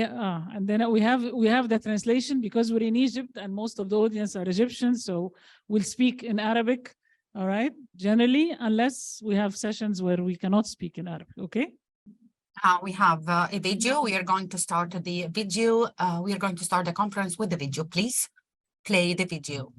and then we have the translation because we're in Egypt and most of the audience are Egyptians, so we'll speak in Arabic, all right, generally, unless we have sessions where we cannot speak in Arabic, okay? We have a video. We are going to start the video. We are going to start the conference with the video. Please play the video.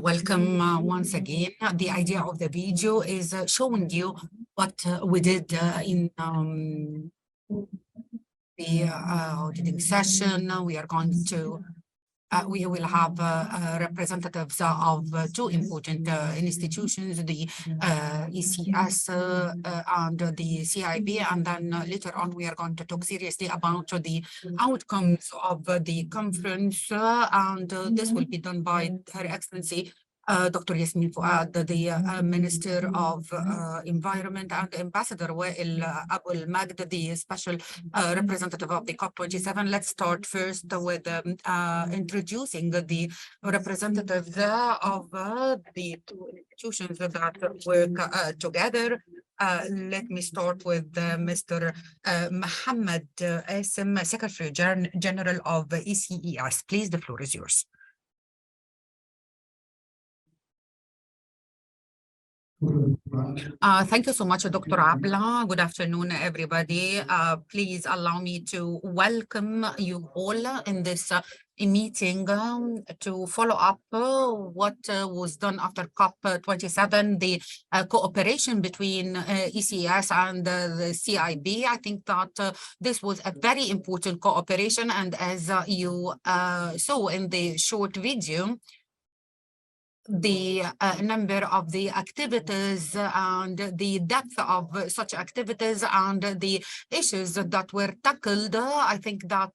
Welcome once again. The idea of the video is showing you what we did in the auditing session. We are going to we will have representatives of two important institutions, the ECES and the CIB, and then later on we are going to talk seriously about the outcomes of the conference, and this will be done by Her Excellency Dr. Yasmine Fouad, the Minister of Environment, and Ambassador Wael Aboulmagd, the Special Representative of the COP27. Let's start first with introducing the representatives of the two institutions that work together. Let me start with Mr. Mohamed, Secretary General of ECES. Please, the floor is yours. Thank you so much, Dr. Abla. Good afternoon, everybody. Please allow me to welcome you all in this meeting to follow up what was done after COP27, the cooperation between ECES and the CIB. I think that this was a very important cooperation, and as you saw in the short video, the number of the activities and the depth of such activities and the issues that were tackled, I think that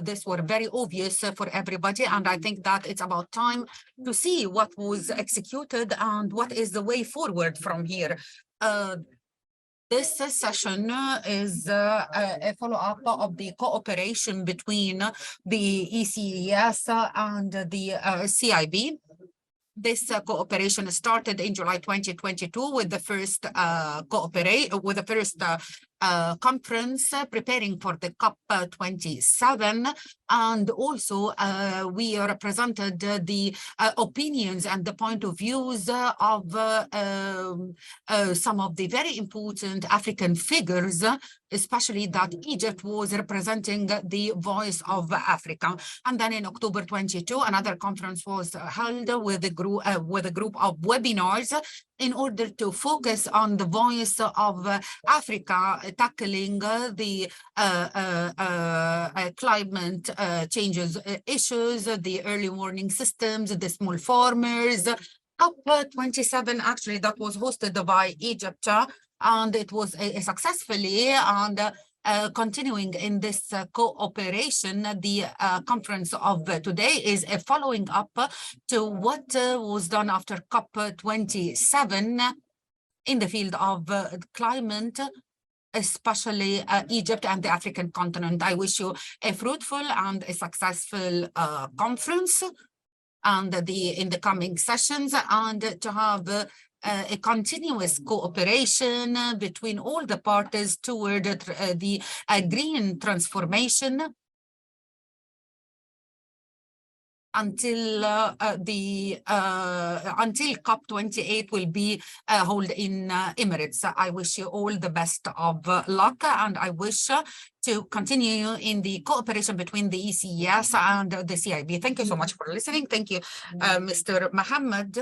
this were very obvious for everybody, and I think that it's about time to see what was executed and what is the way forward from here. This session is a follow-up of the cooperation between the ECES and the CIB. This cooperation started in July 2022 with the first conference preparing for the COP27, and also we represented the opinions and the point of views of some of the very important African figures, especially that Egypt was representing the voice of Africa. And then in October 22, another conference was held with a group of webinars in order to focus on the voice of Africa tackling the climate changes issues, the early warning systems, the small farmers. COP27 actually that was hosted by Egypt, and it was successfully and continuing in this cooperation. The conference of today is a following up to what was done after COP27 in the field of climate, especially Egypt and the African continent. I wish you a fruitful and a successful conference and in the coming sessions, and to have a continuous cooperation between all the parties toward the green transformation until COP28 will be held in Emirates. I wish you all the best of luck, and I wish to continue in the cooperation between the ECES and the CIB. Thank you so much for listening. Thank you, Mr. Mohamed.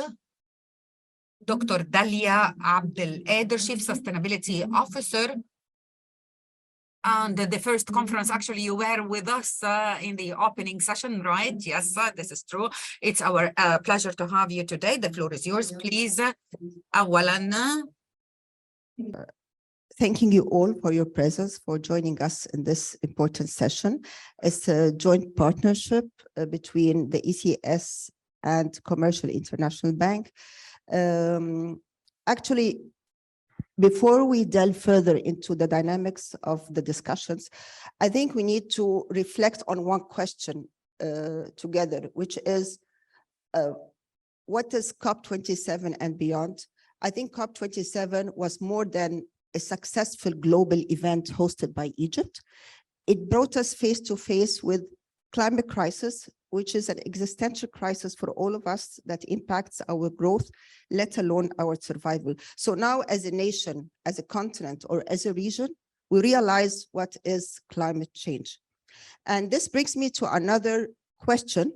Dr. Dalia Abdel, A.Kader, Chief Sustainability Officer. And the first conference, actually, you were with us in the opening session, right? Yes, this is true. It's our pleasure to have you today. The floor is yours, please. Thanking you all for your presence, for joining us in this important session. It's a joint partnership between the ECES and Commercial International Bank. Actually, before we delve further into the dynamics of the discussions, I think we need to reflect on one question together, which is what is COP27 and beyond? I think COP27 was more than a successful global event hosted by Egypt. It brought us face to face with climate crisis, which is an existential crisis for all of us that impacts our growth, let alone our survival. So now as a nation, as a continent, or as a region, we realize what is climate change. And this brings me to another question.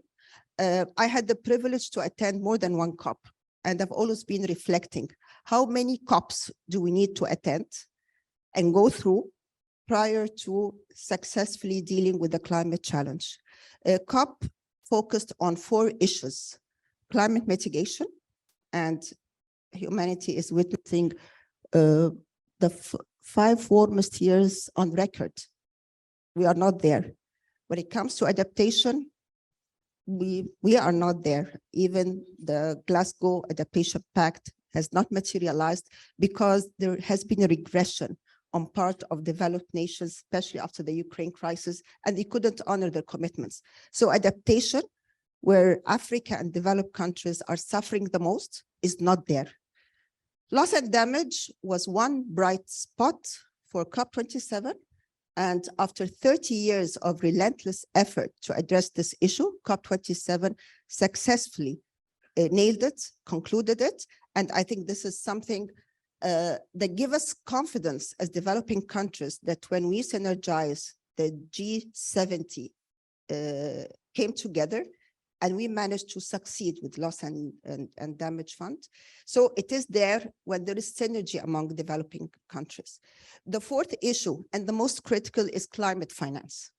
I had the privilege to attend more than one COP, and I've always been reflecting, how many COPs do we need to attend and go through prior to successfully dealing with the climate challenge? COP focused on 4 issues: climate mitigation, and humanity is witnessing the 5 warmest years on record. We are not there. When it comes to adaptation, we are not there. Even the Glasgow Adaptation Pact has not materialized because there has been a regression on part of developed nations, especially after the Ukraine crisis, and they couldn't honor their commitments. So adaptation, where Africa and developed countries are suffering the most, is not there. Loss and damage was one bright spot for COP27, and after 30 years of relentless effort to address this issue, COP27 successfully nailed it, concluded it, and I think this is something that give us confidence as developing countries that when we synergize the G70 came together and we managed to succeed with loss and damage fund. So it is there when there is synergy among developing countries. The fourth issue and the most critical is climate finance.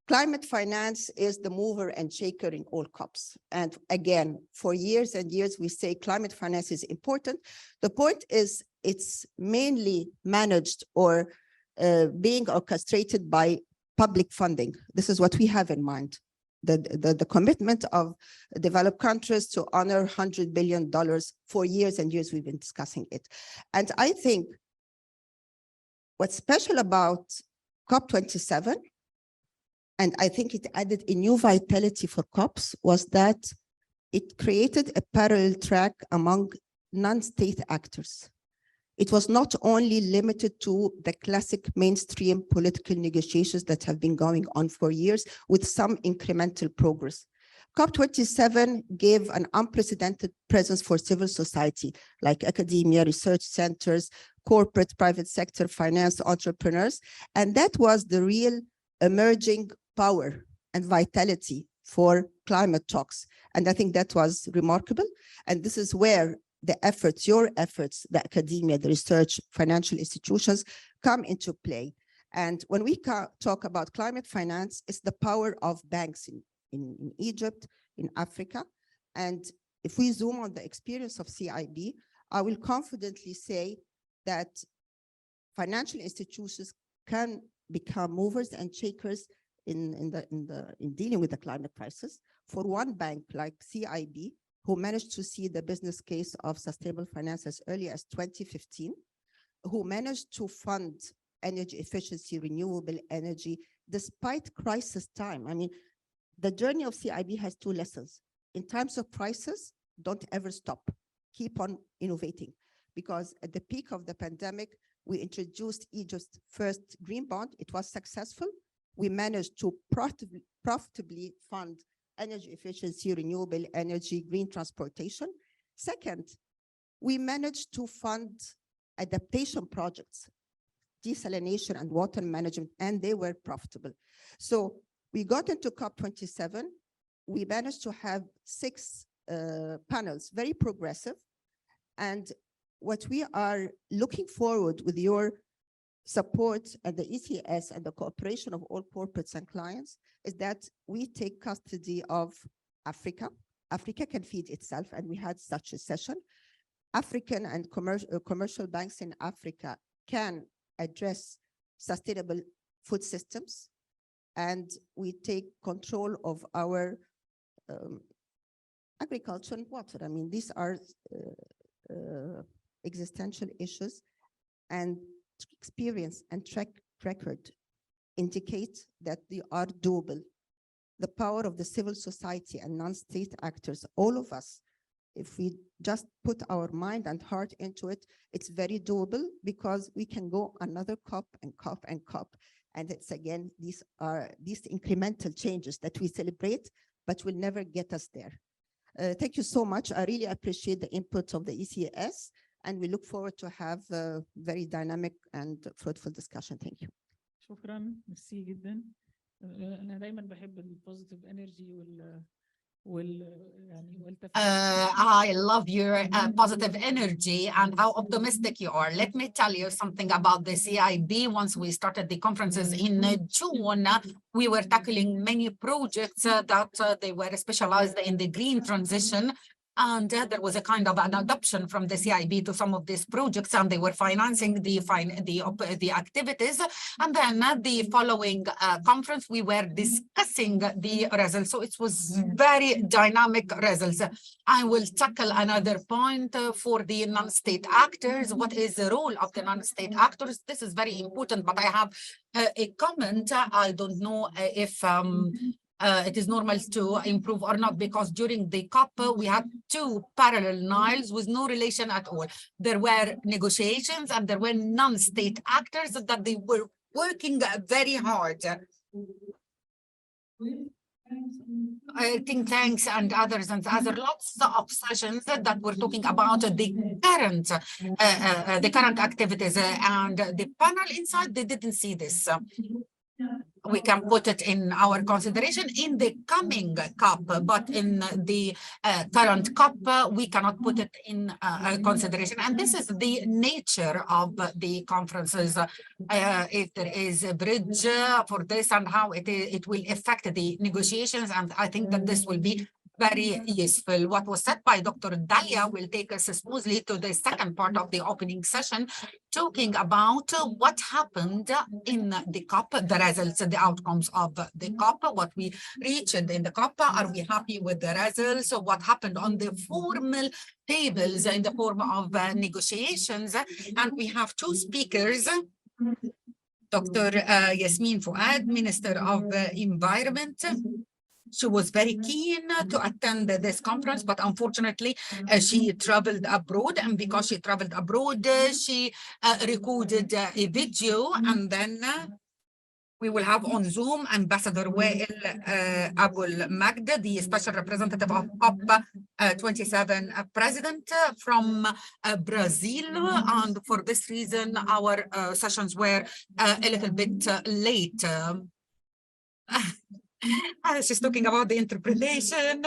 Climate finance is the mover and shaker in all COPs. And again, for years and years, we say climate finance is important. The point is it's mainly managed or being orchestrated by public funding. This is what we have in mind. The commitment of developed countries to honor $100 billion for years and years, we've been discussing it. And I think what's special about COP27, and I think it added a new vitality for COPs, was that it created a parallel track among non-state actors. It was not only limited to the classic mainstream political negotiations that have been going on for years with some incremental progress. COP27 gave an unprecedented presence for civil society, like academia, research centers, corporate, private sector, finance, entrepreneurs. And that was the real emerging power and vitality for climate talks. And I think that was remarkable. And this is where the efforts, your efforts, the academia, the research, financial institutions come into play. And when we talk about climate finance, it's the power of banks in Egypt, in Africa. And if we zoom on the experience of CIB, I will confidently say that financial institutions can become movers and shakers in dealing with the climate crisis. For one bank like CIB, who managed to see the business case of sustainable finance as early as 2015, who managed to fund energy efficiency, renewable energy, despite crisis time. I mean, the journey of CIB has two lessons. In times of crisis, don't ever stop. Keep on innovating. Because at the peak of the pandemic, we introduced Egypt's first green bond. It was successful. We managed to profitably fund energy efficiency, renewable energy, green transportation. Second, we managed to fund adaptation projects, desalination and water management, and they were profitable. So we got into COP27. We managed to have 6 panels, very progressive. And what we are looking forward with your support and the ECES and the cooperation of all corporates and clients is that we take custody of Africa. Africa can feed itself, and we had such a session. African and commercial banks in Africa can address sustainable food systems, and we take control of our agriculture and water. I mean, these are existential issues, and experience and track record indicate that they are doable. The power of the civil society and non-state actors, all of us, if we just put our mind and heart into it, it's very doable because we can go another COP and COP and COP. And it's again, these incremental changes that we celebrate, but will never get us there. Thank you so much. I really appreciate the input of the ECES, and we look forward to have a very dynamic and fruitful discussion. Thank you. شكرا، ميرسي جدا. أنا دايما بحب البوزيتيف انرجي I love your positive energy and how optimistic you are. Let me tell you something about the CIB. Once we started the conferences in June, we were tackling many projects that they were specialized in the green transition. And there was a kind of an adoption from the CIB to some of these projects, and they were financing the activities. And then at the following conference, we were discussing the results. So it was very dynamic results. I will tackle another point for the non-state actors. What is the role of the non-state actors? This is very important, but I have a comment. I don't know if it is normal to improve or not, because during the COP, we had 2 parallel Niles with no relation at all. There were negotiations and there were non-state actors that they were working very hard. think tanks and others and other lots of sessions that were talking about the current activities and the panel inside, they didn't see this. We can put it in our consideration in the coming COP, but in the current COP, we cannot put it in consideration. And this is the nature of the conferences. If there is a bridge for this and how it will affect the negotiations, and I think that this will be very useful. What was said by Dr. Dalia will take us smoothly to the second part of the opening session, talking about what happened in the COP, the results, the outcomes of the COP, what we reached in the COP. Are we happy with the results? So what happened on the formal tables in the form of negotiations? And we have two speakers, Dr. Yasmine Fouad, Minister of Environment. She was very keen to attend this conference, but unfortunately, she traveled abroad. And because she traveled abroad, she recorded a video. And then we will have on Zoom Ambassador Wael Aboulmagd, the Special Representative of COP27 President from Brazil. And for this reason, our sessions were a little bit late. She's talking about the interpretation.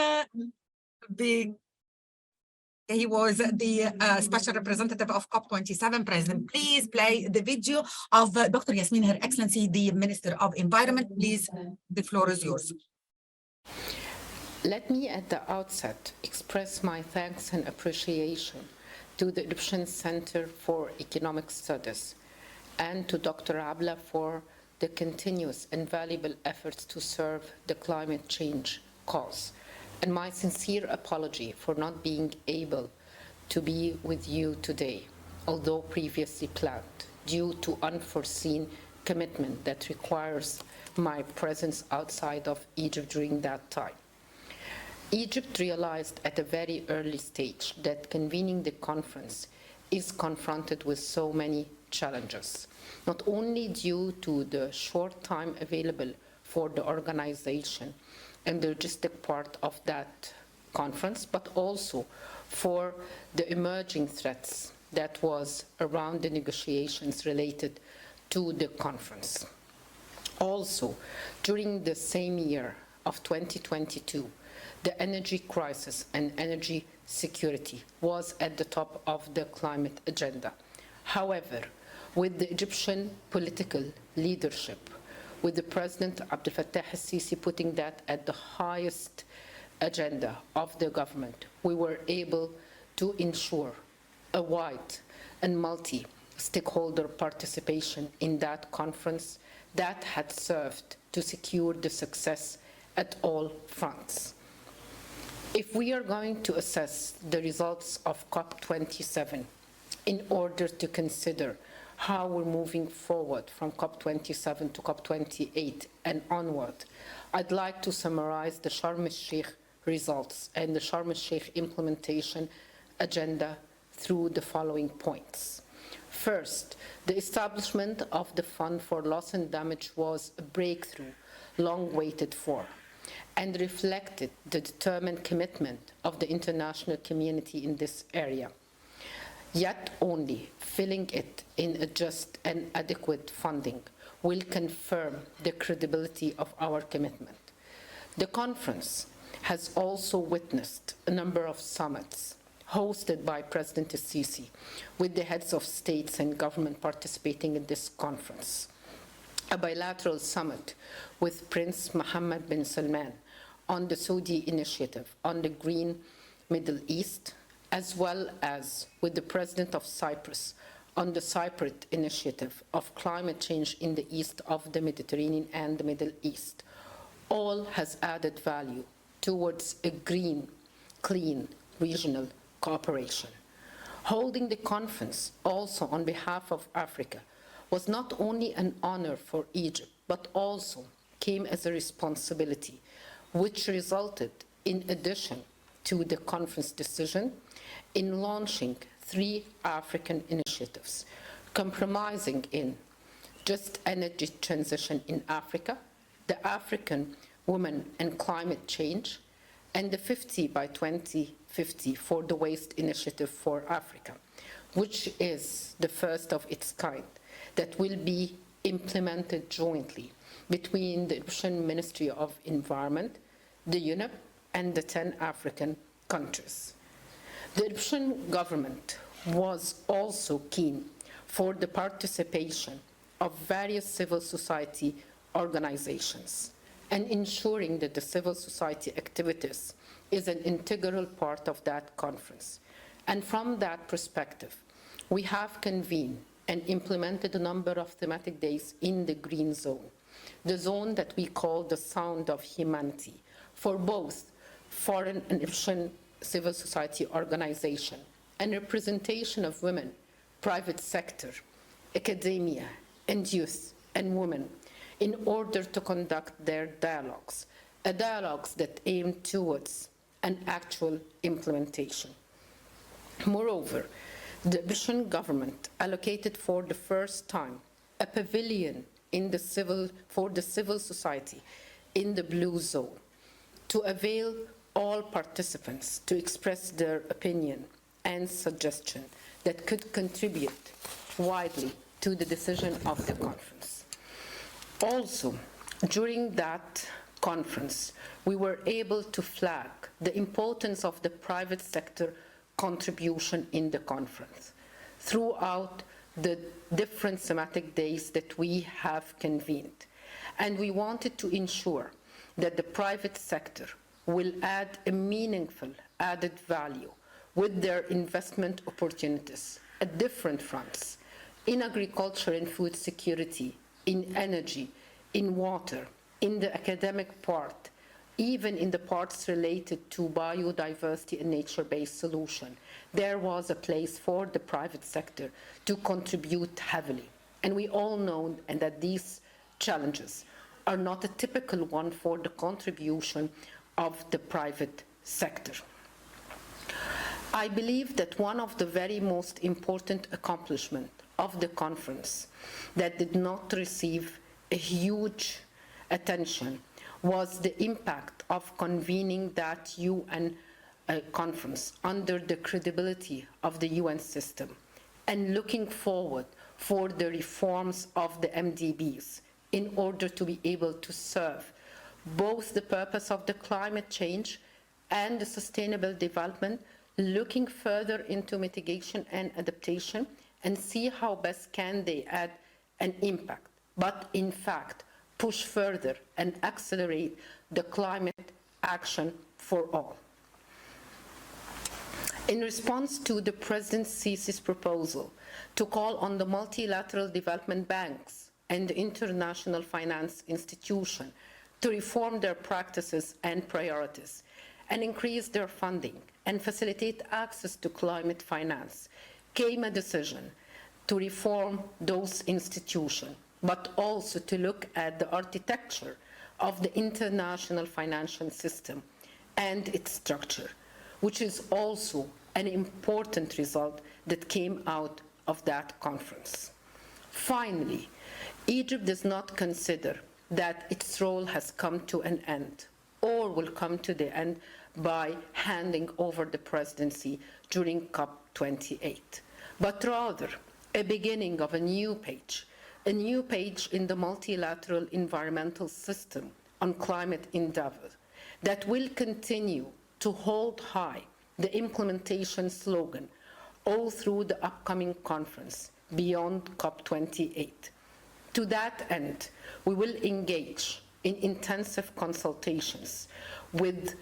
He was the special representative of COP27 president. Please play the video of Dr. Yasmine, Her Excellency, the Minister of Environment. Please, the floor is yours. Let me at the outset express my thanks and appreciation to the Egyptian Center for Economic Studies and to Dr. Abla for the continuous and valuable efforts to serve the climate change cause, and my sincere apology for not being able to be with you today, although previously planned, due to unforeseen commitment that requires my presence outside of Egypt during that time. Egypt realized at a very early stage that convening the conference is confronted with so many challenges, not only due to the short time available for the organization and the logistic part of that conference, but also for the emerging threats that was around the negotiations related to the conference. Also, during the same year of 2022, the energy crisis and energy security was at the top of the climate agenda. However, with the Egyptian political leadership, with the President Abdel Fattah al-Sisi putting that at the highest agenda of the government, we were able to ensure a wide and multi-stakeholder participation in that conference that had served to secure the success at all fronts. If we are going to assess the results of COP27 in order to consider how we're moving forward from COP27 to COP28 and onward, I'd like to summarize the Sharm el-Sheikh results and the Sharm el-Sheikh implementation agenda through the following points. First, the establishment of the Fund for Loss and Damage was a breakthrough long waited for and reflected the determined commitment of the international community in this area. Yet only filling it in a just and adequate funding will confirm the credibility of our commitment. The conference has also witnessed a number of summits hosted by President al-Sisi, with the heads of states and government participating in this conference. A bilateral summit with Prince Mohamed bin Salman on the Saudi initiative on the Green Middle East, as well as with the President of Cyprus on the Cypriot initiative of climate change in the east of the Mediterranean and the Middle East, all has added value towards a green, clean, regional cooperation. Holding the conference also on behalf of Africa was not only an honor for Egypt, but also came as a responsibility, which resulted, in addition to the conference decision, in launching 3 African initiatives, comprising in just energy transition in Africa, the African Women and Climate Change, and the 50 by 2050 for the Waste Initiative for Africa, which is the first of its kind that will be implemented jointly between the Egyptian Ministry of Environment, the UNEP, and the 10 African countries. The Egyptian government was also keen for the participation of various civil society organizations and ensuring that the civil society activities is an integral part of that conference. And from that perspective, we have convened and implemented a number of thematic days in the green zone, the zone that we call the Sound of Humanity, for both foreign and Egyptian civil society organization and representation of women, private sector, academia, and youth and women in order to conduct their dialogues, dialogues that aim towards an actual implementation. Moreover, the Egyptian government allocated for the first time a pavilion for the civil society in the blue zone to avail all participants to express their opinion and suggestion that could contribute widely to the decision of the conference. Also, during that conference, we were able to flag the importance of the private sector contribution in the conference throughout the different thematic days that we have convened. And we wanted to ensure that the private sector will add a meaningful added value with their investment opportunities at different fronts, in agriculture and food security, in energy, in water, in the academic part, even in the parts related to biodiversity and nature-based solution. There was a place for the private sector to contribute heavily. And we all know that these challenges are not a typical one for the contribution of the private sector. I believe that one of the very most important accomplishments of the conference that did not receive a huge attention was the impact of convening that UN conference under the credibility of the UN system and looking forward for the reforms of the MDBs in order to be able to serve both the purpose of the climate change and the sustainable development, looking further into mitigation and adaptation and see how best can they add an impact, but in fact push further and accelerate the climate action for all. In response to the Presidency's proposal to call on the multilateral development banks and the international finance institution to reform their practices and priorities and increase their funding and facilitate access to climate finance, came a decision to reform those institutions, but also to look at the architecture of the international financial system and its structure, which is also an important result that came out of that conference. Finally, Egypt does not consider that its role has come to an end or will come to the end by handing over the presidency during COP28, but rather a beginning of a new page in the multilateral environmental system on climate endeavor that will continue to hold high the implementation slogan all through the upcoming conference beyond COP28. To that end, we will engage in intensive consultations with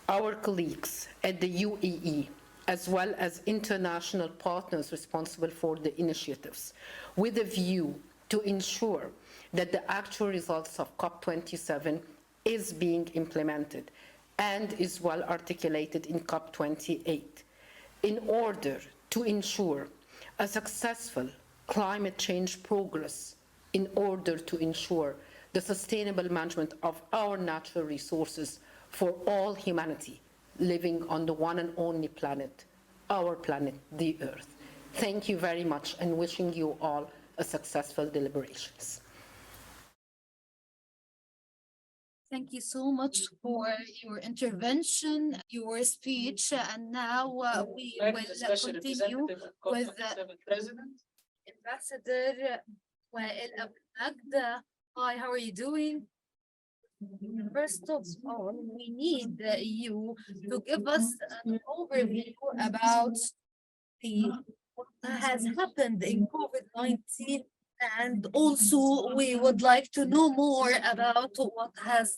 our colleagues at the UAE, as well as international partners responsible for the initiatives, with a view to ensure that the actual results of COP27 is being implemented and is well articulated in COP28 in order to ensure a successful climate change progress, in order to ensure the sustainable management of our natural resources for all humanity living on the one and only planet, our planet, the Earth. Thank you very much, and wishing you all a successful deliberations. Thank you so much for your intervention, your speech, and now we will continue with Ambassador Wael Aboulmagd. Hi, how are you doing? First of all, we need you to give us an overview about what has happened in COVID-19, and also we would like to know more about what has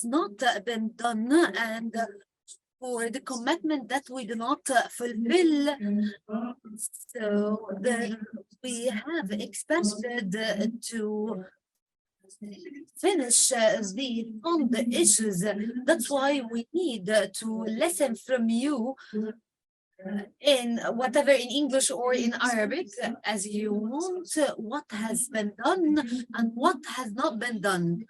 not been done, and for the commitment that we do not fulfill. So we have expected to finish the fund issues. That's why we need to listen from you in whatever, in English or in Arabic, as you want, what has been done and what has not been done.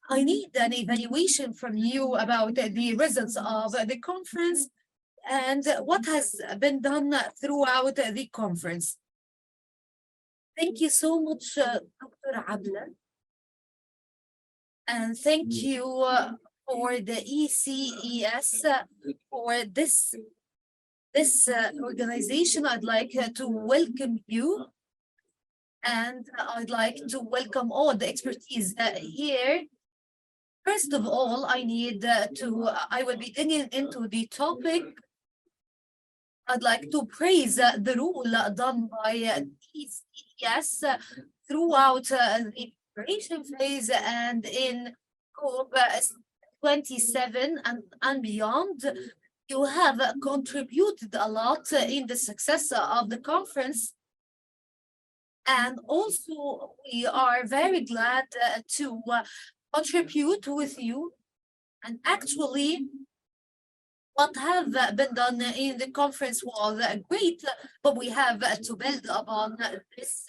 I need an evaluation from you about the results of the conference and what has been done throughout the conference. Thank you so much, Dr. Abla. And thank you for the ECES for this organization. I'd like to welcome you, and I'd like to welcome all the expertise here. First of all, I will be digging into the topic. I'd like to praise the role done by ECES throughout the preparation phase and in COP27 and beyond. You have contributed a lot in the success of the conference. And also, we are very glad to contribute with you. And actually, what have been done in the conference was great, but we have to build upon this.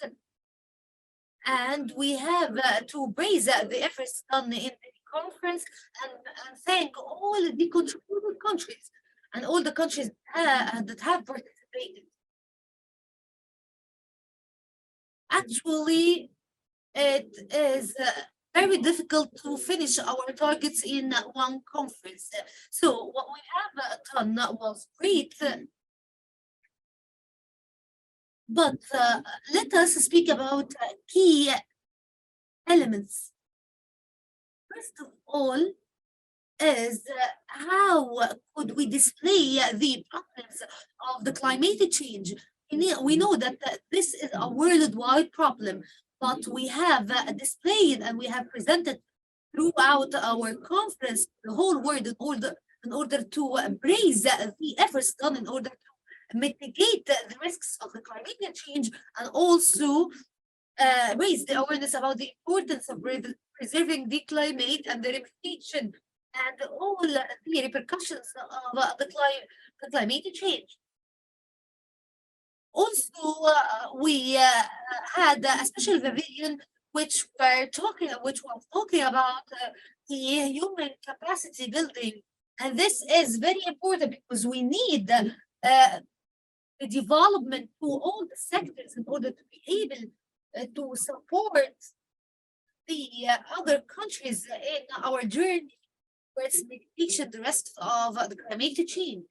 And we have to praise the efforts done in the conference and thank all the contributing countries and all the countries that have participated. Actually, it is very difficult to finish our targets in one conference. So what we have done was great. But let us speak about key elements. First of all, is how could we display the problems of the climate change? We know that this is a worldwide problem, but we have displayed and we have presented throughout our conference the whole world in order to embrace the efforts done in order to mitigate the risks of the climate change, and also raise the awareness about the importance of preserving the climate and the reputation and all the repercussions of the climate change. Also, we had a special pavilion which was talking about the human capacity building, and this is very important because we need the development to all the sectors in order to be able to support the other countries in our journey towards mitigation the rest of the climate change.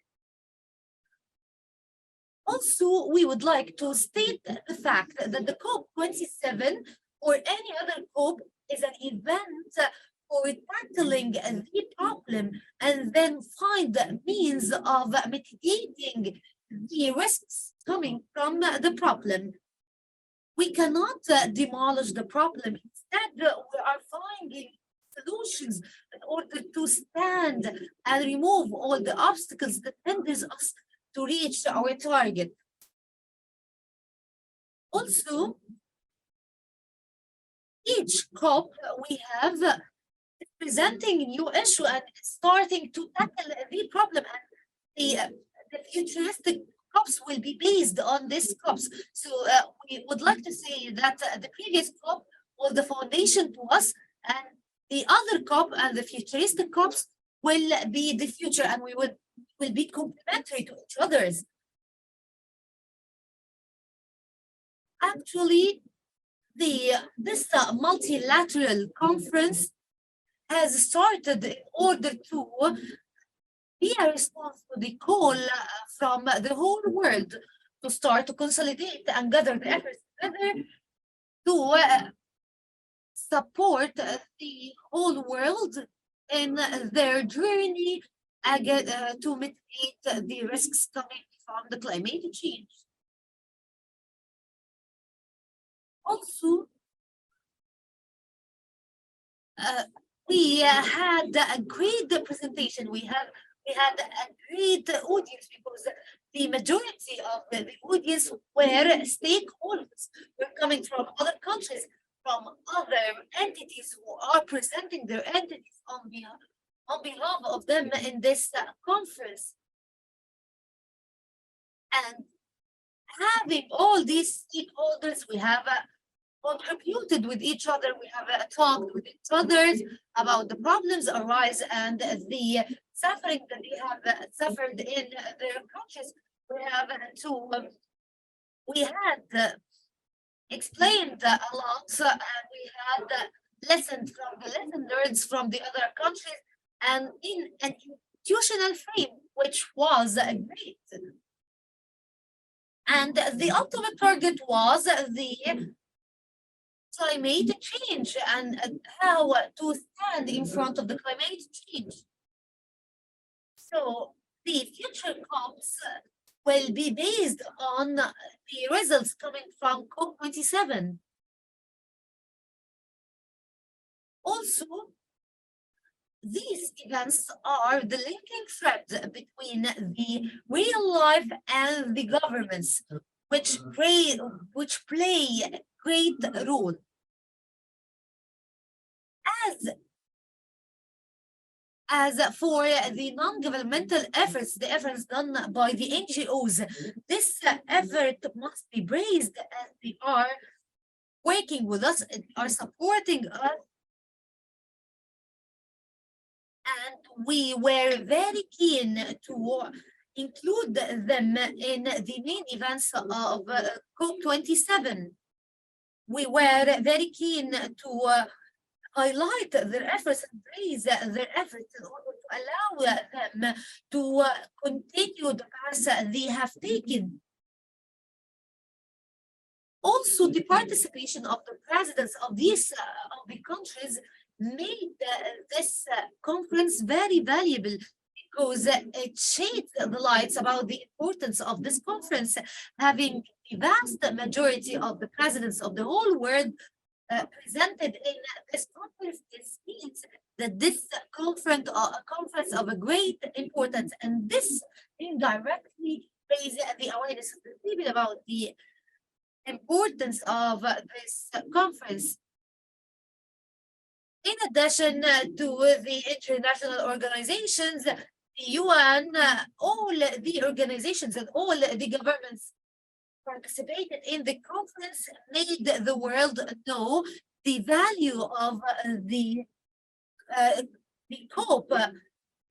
Also, we would like to state the fact that the COP27 or any other COP is an event for tackling the problem and then find means of mitigating the risks coming from the problem. We cannot demolish the problem. Instead, we are finding solutions in order to stand and remove all the obstacles that hinders us to reach our target. Also, each COP we have is presenting a new issue and starting to tackle the problem, and the futuristic COPs will be based on this COPs. So we would like to say that the previous COP was the foundation to us, and the other COP and the futuristic COPs will be the future, and we will be complementary to each other's. Actually, this multilateral conference has started in order to be a response to the call from the whole world to start to consolidate and gather the efforts together to support the whole world in their journey to mitigate the risks coming from the climate change. Also, we had a great presentation. We had a great audience because the majority of the audience were stakeholders. Were coming from other countries, from other entities who are presenting their entities on behalf of them in this conference. And having all these stakeholders, we have contributed with each other. We have talked with each other about the problems arise and the suffering that they have suffered in their countries. We had explained a lot, and we had listened from the lesson learned from the other countries, and in an institutional frame, which was great. And the ultimate target was the climate change and how to stand in front of the climate change. So the future COPs will be based on the results coming from COP27. Also, these events are the linking thread between the real life and the governments, which play a great role. As for the non-governmental efforts, the efforts done by the NGOs, this effort must be praised as they are working with us, are supporting us. And we were very keen to include them in the main events of COP27. We were very keen to highlight their efforts and praise their efforts in order to allow them to continue the path they have taken. Also, the participation of the presidents of these of the countries made this conference very valuable, because it sheds the lights about the importance of this conference, having the vast majority of the presidents of the whole world presented in this conference. This means that this conference of a great importance, and this indirectly raises the awareness of the people about the importance of this conference. In addition to the international organizations, the UN, all the organizations and all the governments participated in the conference made the world know the value of the COP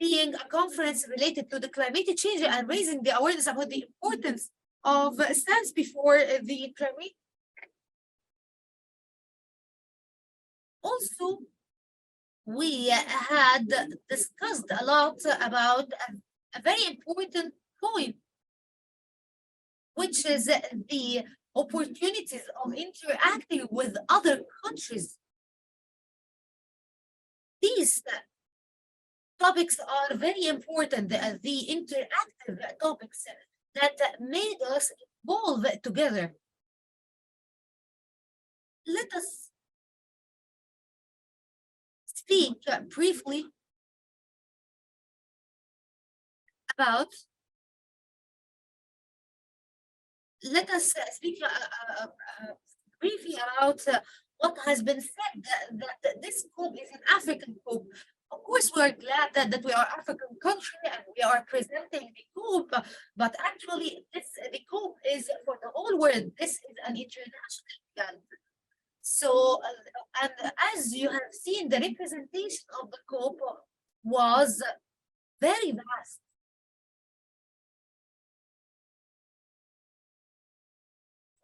being a conference related to the climate change and raising the awareness about the importance of stance before the climate. Also, we had discussed a lot about a very important point, which is the opportunities of interacting with other countries. These topics are very important, the interactive topics that made us evolve together. Let us speak briefly about what has been said, that this COP is an African COP. Of course, we're glad that we are African country and we are presenting the COP, but actually the COP is for the whole world. This is an international event. So, and as you have seen, the representation of the COP was very vast.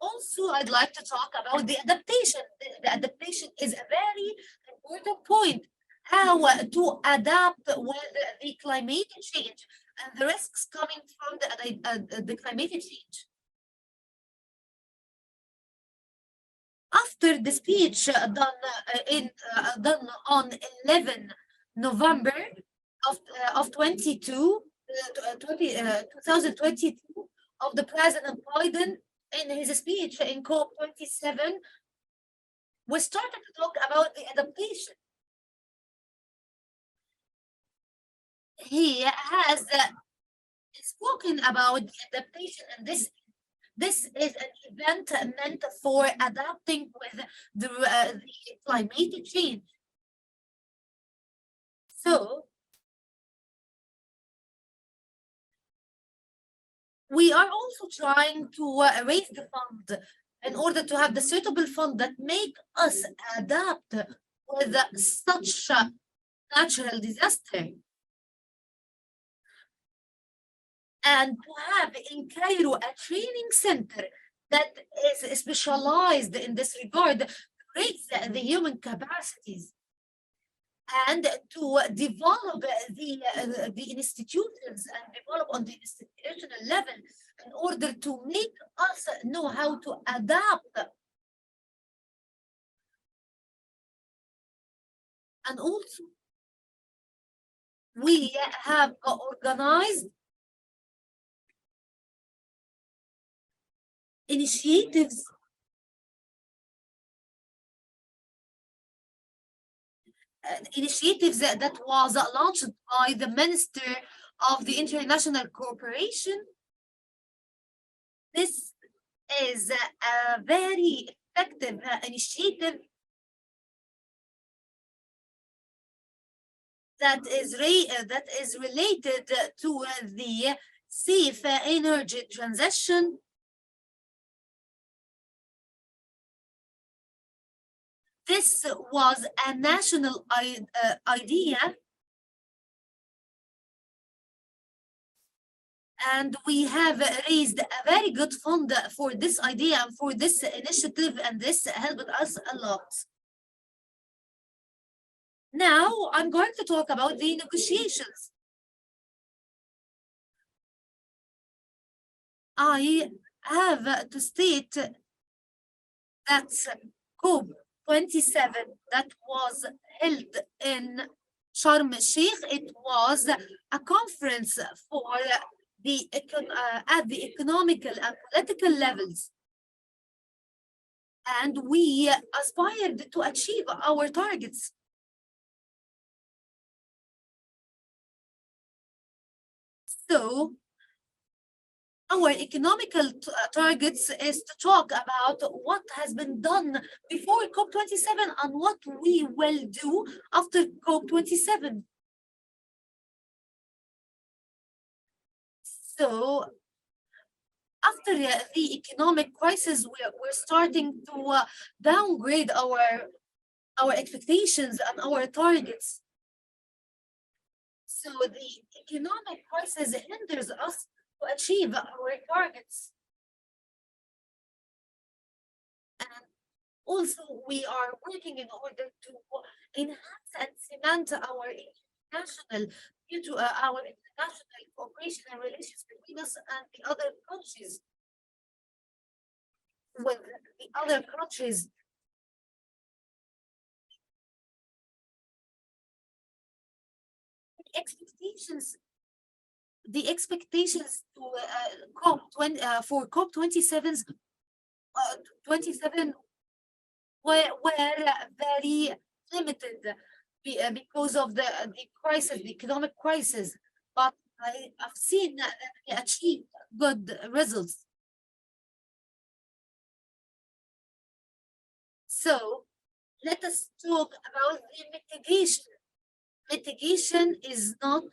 Also, I'd like to talk about the adaptation. The adaptation is a very important point. how to adapt with the climate change and the risks coming from the climate change. After the speech done on 11 November of 2022 of the President Biden in his speech in COP27, we started to talk about the adaptation. He has spoken about the adaptation, and this is an event meant for adapting with the climate change. So we are also trying to raise the fund in order to have the suitable fund that make us adapt with such a natural disaster. And to have in Cairo a training center that is specialized in this regard, to raise the human capacities and to develop the institutions and develop on the institutional level in order to make us know how to adapt. And also, we have organized initiatives that was launched by the Minister of the International Cooperation. This is a very effective initiative that is related to the safe energy transition. This was a national idea, and we have raised a very good fund for this idea and for this initiative, and this helped us a lot. Now, I'm going to talk about the negotiations. I have to state that COP27 that was held in Sharm el-Sheikh, it was a conference for the at the economical and political levels, and we aspired to achieve our targets. So our economical targets is to talk about what has been done before COP27 and what we will do after COP27. So after the economic crisis, we're starting to downgrade our expectations and our targets. So the economic crisis hinders us to achieve our targets. And also, we are working in order to enhance and cement our international cooperation and relations between us and the other countries. With the other countries, the expectations to for COP27's 27 were very limited because of the crisis, the economic crisis. But I have seen that they achieved good results. So let us talk about the mitigation. Mitigation is not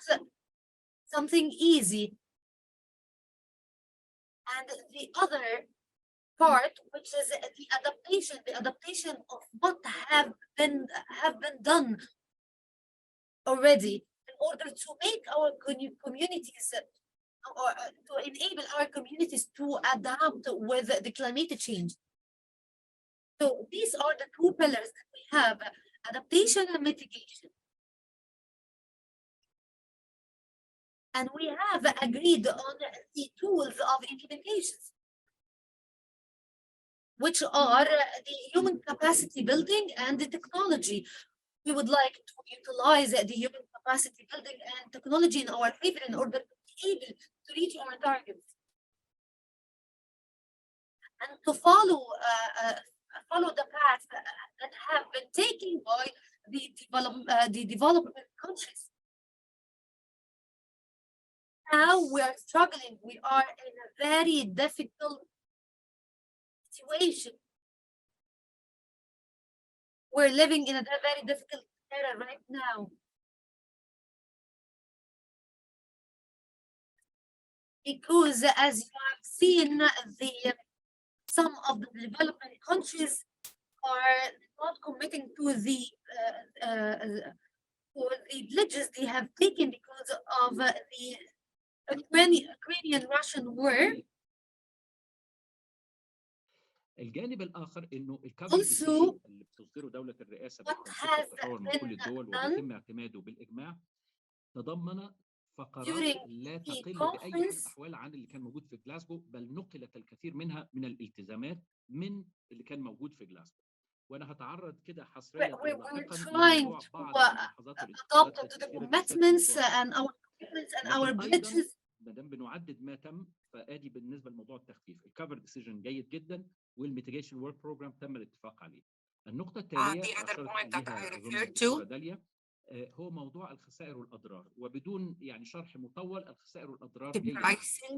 something easy. And the other part, which is the adaptation of what have been done already in order to make our communities or to enable our communities to adapt with the climate change. So these are the two pillars that we have: adaptation and mitigation. And we have agreed on the tools of implementations, which are the human capacity building and the technology. We would like to utilize the human capacity building and technology in our favor in order to be able to reach our targets and to follow the path that have been taken by the development countries. Now we are struggling. We are in a very difficult situation. We're living in a very difficult era right now. Because as you have seen, some of the developing countries are not committing to the pledges they have taken because of the Ukrainian-Russian war. الجانب الآخر إنه الكفر Also, اللي بتصدره دولة الرئاسة what بالتنسيق has والتطور من been كل الدول done وبيتم اعتماده بالإجماع تضمن فقرات during لا the تقل بأي حال من conference الأحوال عن اللي كان موجود في جلاسكو، بل نقلت الكثير منها من الالتزامات من اللي كان موجود في جلاسكو. وأنا هتعرض كده حصريا we're لاحقا trying لموضوع to بعض الملاحظات adopt والاستفسارات to the الكثيرة commitments and our commitments and our لكن أيضا pledges. ما دام بنعدد ما تم فادي بالنسبه لموضوع التخفيف، الكفر ديسيجن جيد جدا والميتيجيشن ورك بروجرام تم الاتفاق عليه. النقطه التاليه The other point that I referred to الدكتوره داليا هو موضوع الخسائر والاضرار، وبدون يعني شرح مطول الخسائر والاضرار هي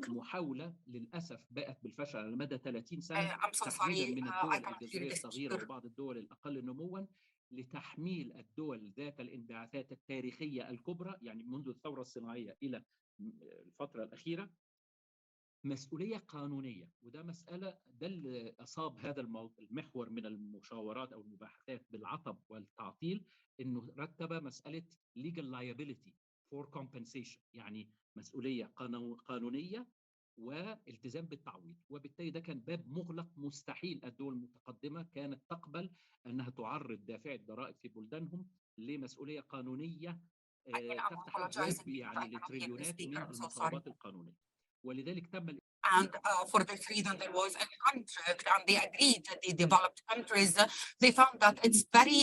محاوله للاسف بقت بالفشل على مدى 30 سنه تحديدا من الدول الجزائريه الصغيره وبعض الدول الاقل نموا لتحميل الدول ذات الانبعاثات التاريخيه الكبرى يعني منذ الثوره الصناعيه الى الفترة الأخيرة مسؤولية قانونية، وده مسألة ده اللي أصاب هذا المحور من المشاورات أو المباحثات بالعطب والتعطيل، إنه رتب مسألة legal liability for compensation، يعني مسؤولية قانونية والتزام بالتعويض، وبالتالي ده كان باب مغلق مستحيل الدول المتقدمة كانت تقبل أنها تعرض دافعي الضرائب في بلدانهم لمسؤولية قانونية تفتح أبواب يعني لتريليونات من المطالبات القانونية، ولذلك تم And for this reason, there was a contract, and they agreed that the developed countries, they found that it's very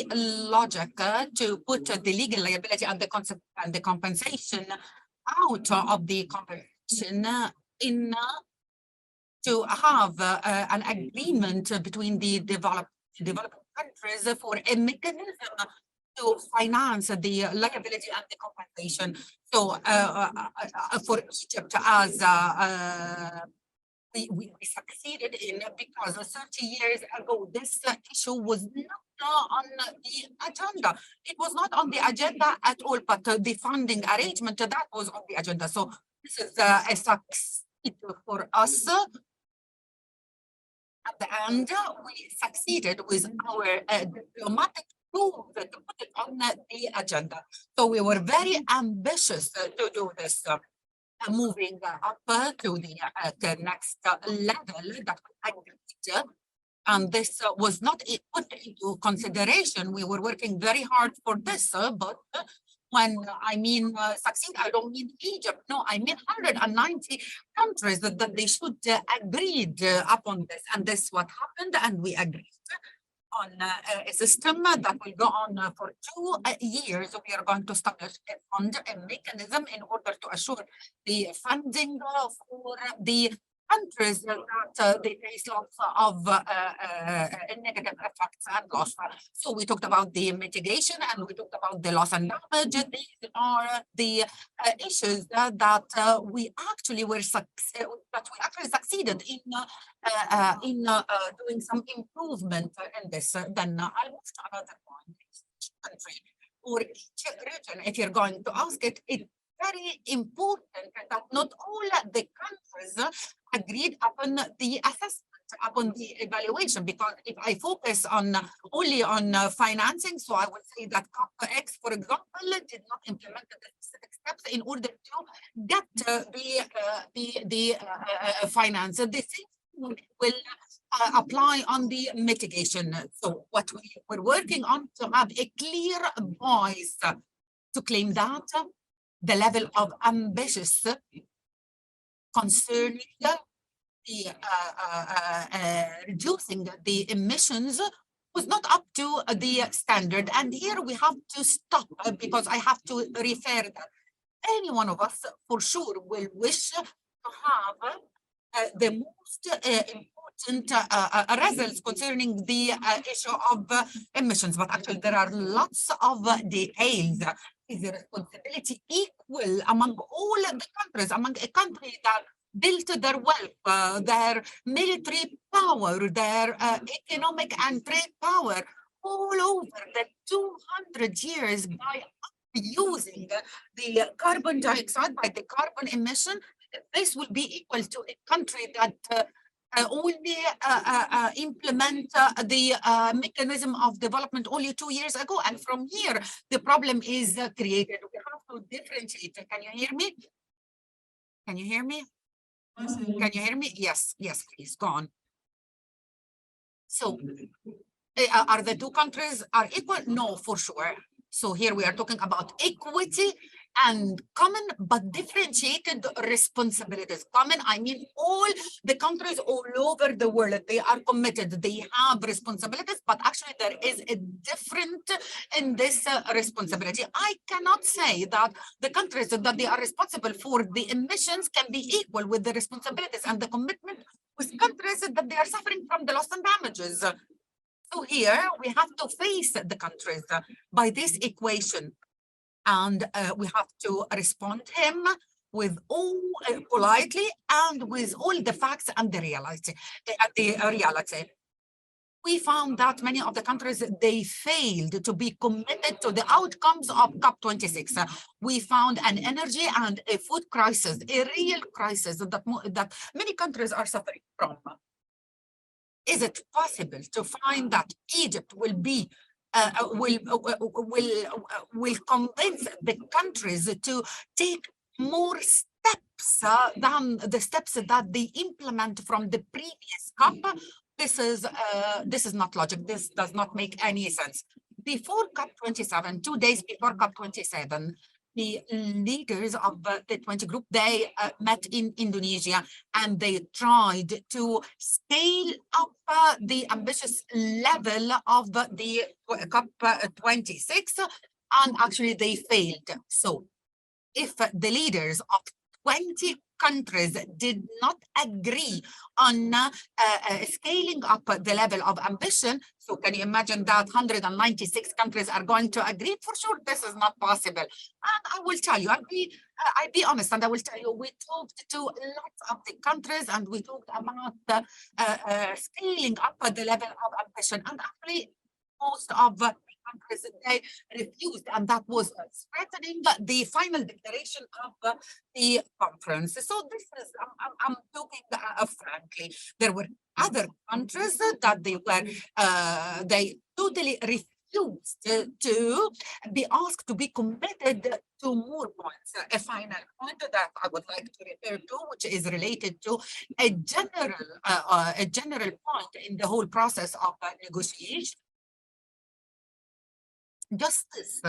logical to put the legal liability and the compensation out of the compensation in to have an agreement between the developed countries for a mechanism to finance the liability and the compensation. So for Egypt, as we succeeded in, because 30 years ago, this issue was not on the agenda. It was not on the agenda at all, but the funding arrangement, that was on the agenda. So this is a success for us. At the end, we succeeded with our diplomatic move to put it on the agenda. So we were very ambitious to do this, moving up to the next level that we agreed. And this was not put into consideration. We were working very hard for this, but when I mean succeed, I don't mean Egypt. No, I mean 190 countries that they should agreed upon this. And this is what happened, and we agreed on a system that will go on for 2 years. We are going to establish a fund, a mechanism in order to assure the funding for the countries that they face lots of negative effects and loss. So we talked about the mitigation and we talked about the loss and damage. These are the issues that we actually succeeded in doing some improvement in this. Then I'll move to another point. Country or each region, if you're going to ask it, it's very important that not all the countries agreed upon the assessment, upon the evaluation, because if I focus on only on financing, so I would say that COP27, for example, did not implement the specific steps in order to get the finance. The same will apply on the mitigation. So what we're working on to have a clear voice to claim that the level of ambitious concerning the reducing the emissions was not up to the standard. And here we have to stop because I have to refer that any one of us for sure will wish to have the most important results concerning the issue of emissions. But actually there are lots of details. Is the responsibility equal among all the countries, among a country that built their wealth, their military power, their economic and trade power all over the 200 years by using the carbon dioxide, by the carbon emission? This will be equal to a country that only implement the mechanism of development only 2 years ago. And from here, the problem is created. We have to differentiate. Can you hear me? Can you hear me? Can you hear me? Yes, yes, please, go on. So are the two countries are equal? No, for sure. So here we are talking about equity and common but differentiated responsibilities. Common, I mean all the countries all over the world, they are committed, they have responsibilities, but actually there is a difference in this responsibility. I cannot say that the countries that they are responsible for the emissions can be equal with the responsibilities and the commitment with countries that they are suffering from the loss and damages. So here we have to face the countries by this equation, and we have to respond to him with all politely and with all the facts and the reality. We found that many of the countries, they failed to be committed to the outcomes of COP26. We found an energy and a food crisis, a real crisis that many countries are suffering from. Is it possible to find that Egypt will be will convince the countries to take more steps than the steps that they implement from the previous COP? This is not logic. This does not make any sense. Before COP27, 2 days before COP27, the leaders of the 20 group, they met in Indonesia, and they tried to scale up the ambitious level of the COP26, and actually they failed. So if the leaders of 20 countries did not agree on scaling up the level of ambition, so can you imagine that 196 countries are going to agree? For sure, this is not possible. And I will tell you, I'll be honest, and I will tell you, we talked to lots of the countries, and we talked about scaling up the level of ambition, and actually most of the countries, they refused, and that was threatening the final declaration of the conference. So this is, I'm talking frankly, there were other countries that they totally refused to be asked to be committed to more points. A final point that I would like to refer to, which is related to a general point in the whole process of negotiation. Justice,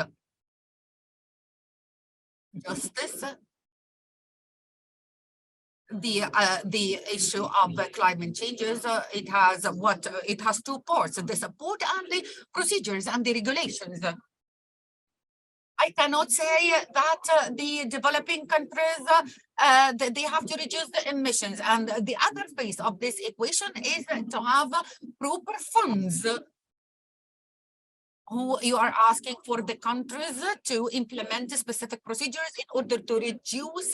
the issue of climate changes, it has two parts: the support and the procedures and the regulations. I cannot say that the developing countries they have to reduce the emissions, and the other phase of this equation is to have proper funds. You are asking for the countries to implement specific procedures in order to reduce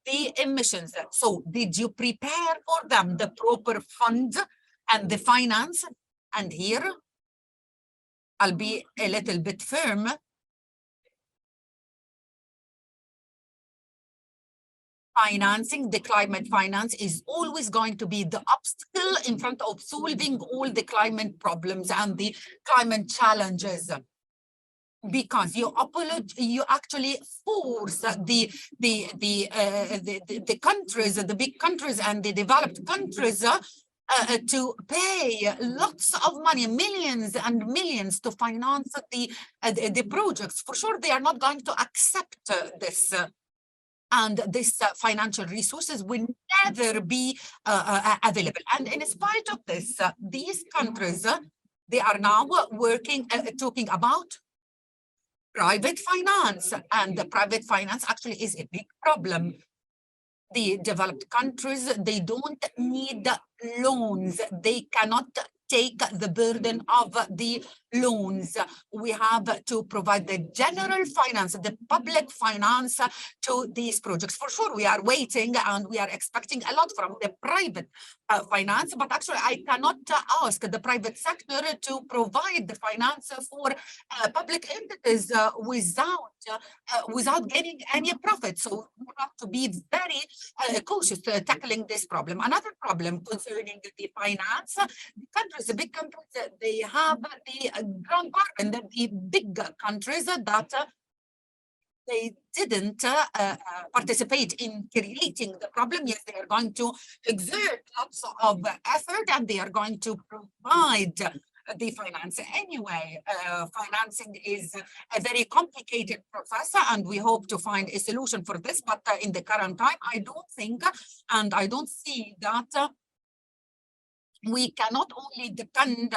the emissions. So did you prepare for them the proper funds and the finance? And here, I'll be a little bit firm. Financing, the climate finance is always going to be the obstacle in front of solving all the climate problems and the climate challenges, because you actually force the countries, the big countries and the developed countries to pay lots of money, millions and millions, to finance the projects. For sure, they are not going to accept this. and this financial resources will never be available. And in spite of this, these countries, they are now working, talking about private finance, and the private finance actually is a big problem. The developed countries, they don't need loans. They cannot take the burden of the loans. We have to provide the general finance, the public finance to these projects. For sure, we are waiting and we are expecting a lot from the private finance, but actually I cannot ask the private sector to provide the finance for public entities without gaining any profit. So we have to be very cautious tackling this problem. Another problem concerning the finance, the countries, the big countries, they have the grand bargain, the big countries that they didn't participate in creating the problem. Yes, they are going to exert lots of effort and they are going to provide the finance. Anyway, financing is a very complicated process and we hope to find a solution for this. But in the current time, I don't think and I don't see that we cannot only depend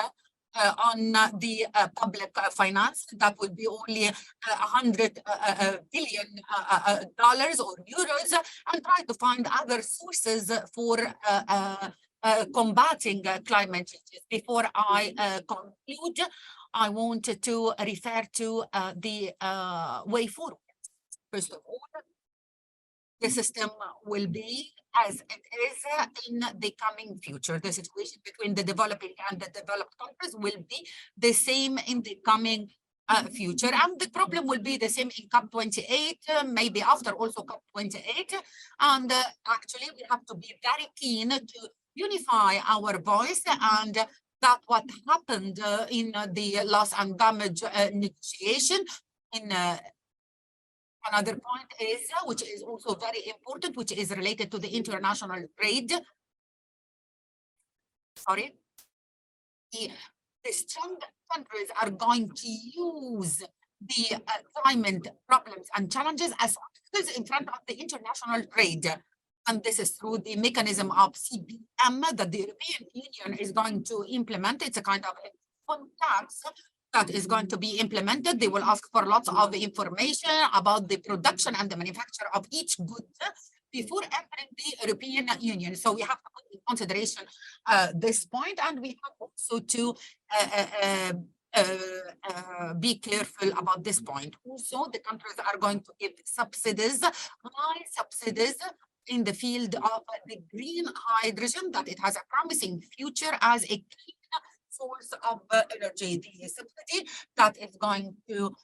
on the public finance. That would be only $100 billion or euros, and try to find other sources for combating climate changes. Before I conclude, I wanted to refer to the way forward. First of all, the system will be as it is in the coming future. The situation between the developing and the developed countries will be the same in the coming future. And the problem will be the same in COP28, maybe after also COP28. And actually, we have to be very keen to unify our voice, and that what happened in the loss and damage negotiation. In another point is, which is also very important, which is related to the international trade. Sorry. The strong countries are going to use the climate problems and challenges as obstacles in front of the international trade. And this is through the mechanism of CBM that the European Union is going to implement. It's a kind of tax that is going to be implemented. They will ask for lots of information about the production and the manufacture of each good before entering the European Union. So we have to put in consideration this point, and we have also to be careful about this point. Also, the countries are going to give subsidies, high subsidies, in the field of the green hydrogen, that it has a promising future as a clean source of energy. The subsidy that is going to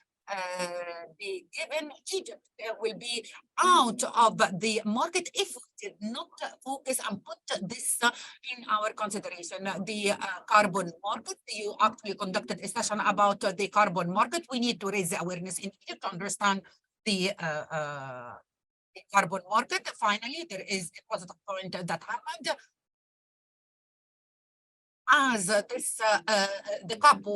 be given, Egypt will be out of the market if we did not focus and put this in our consideration. The carbon market, you actually conducted a session about the carbon market. We need to raise the awareness in Egypt to understand the carbon market. Finally, there is a positive point that happened. As this the COP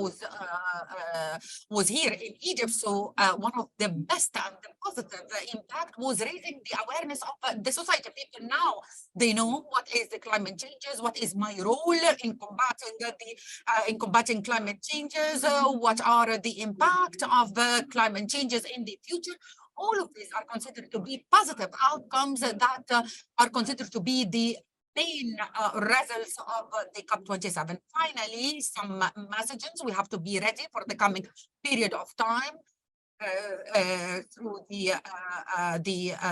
was here in Egypt, so one of the best and the positive impact was raising the awareness of the society. People now, they know what is the climate changes, what is my role in combating climate changes, what are the impact of climate changes in the future. All of these are considered to be positive outcomes that are considered to be the main results of the COP27. Finally, some messages. We have to be ready for the coming period of time through the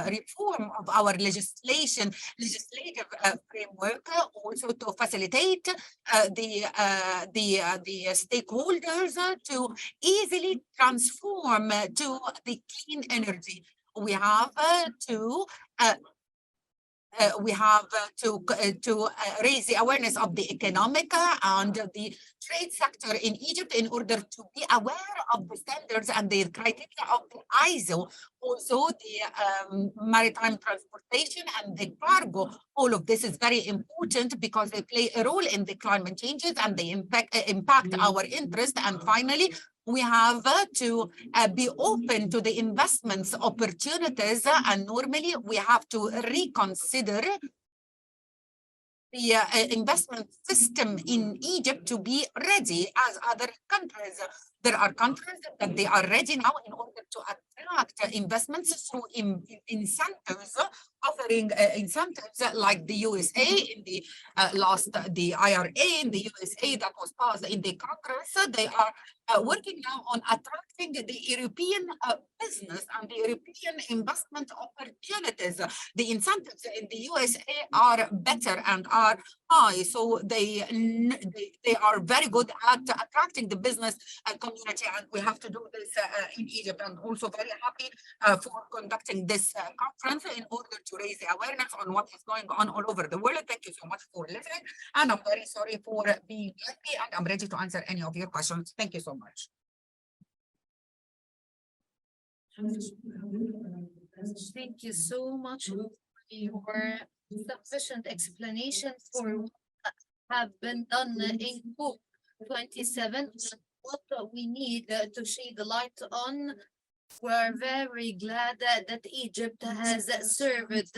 reform of our legislative framework, also to facilitate the stakeholders to easily transform to the clean energy. We have to raise the awareness of the economic and the trade sector in Egypt in order to be aware of the standards and the criteria of the ISO, also the maritime transportation and the cargo. All of this is very important because they play a role in the climate changes and they impact our interest. And finally, we have to be open to the investments opportunities, and normally we have to reconsider the investment system in Egypt to be ready as other countries. There are countries that they are ready now in order to attract investments through incentives, offering incentives like the USA in the the IRA in the USA that was passed in the Congress. They are working now on attracting the European business and the European investment opportunities. The incentives in the USA are better and are high, so they are very good at attracting the business community, and we have to do this in Egypt. I'm also very happy for conducting this conference in order to raise the awareness on what is going on all over the world. Thank you so much for listening, and I'm very sorry for being lengthy, and I'm ready to answer any of your questions. Thank you so much. Thank you so much for your sufficient explanation for what have been done in COP27. What we need to shed the light on. We're very glad that Egypt has served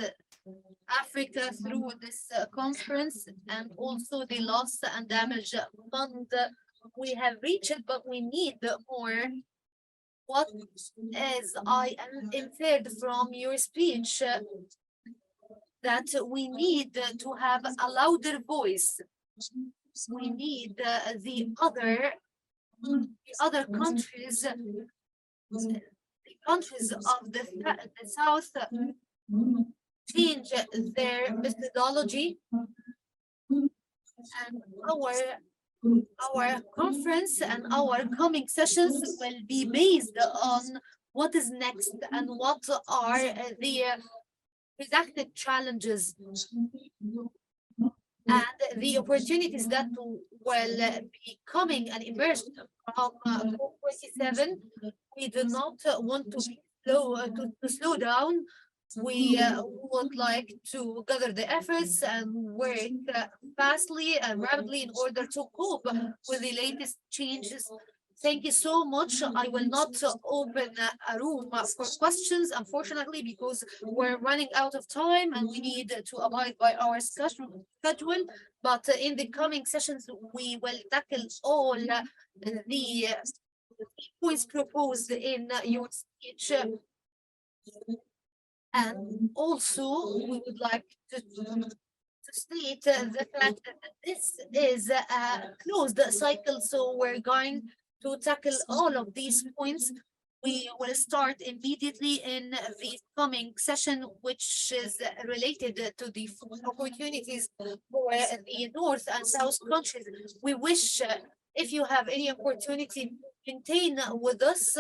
Africa through this conference, and also the loss and damage fund we have reached, but we need more. What is I am inferred from your speech that we need to have a louder voice. We need the other countries, the countries of the South, change their methodology, and our conference and our coming sessions will be based on what is next and what are the predicted challenges and the opportunities that will be coming and emerge from COP27. We do not want to slow down. We would like to gather the efforts and work fastly and rapidly in order to cope with the latest changes. Thank you so much. I will not open a room for questions, unfortunately, because we're running out of time and we need to abide by our schedule. But in the coming sessions, we will tackle all the points proposed in your speech. And also, we would like to state the fact that this is a closed cycle, so we're going to tackle all of these points. We will start immediately in the coming session, which is related to the opportunities for the North and South countries. We wish, if you have any opportunity, maintain with us.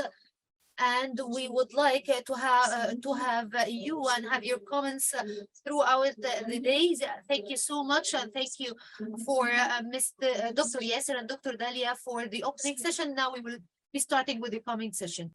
And we would like to have you and have your comments throughout the days. Thank you so much, and thank you for Mr. Dr. Yasser and Dr. Dalia for the opening session. Now we will be starting with the coming session.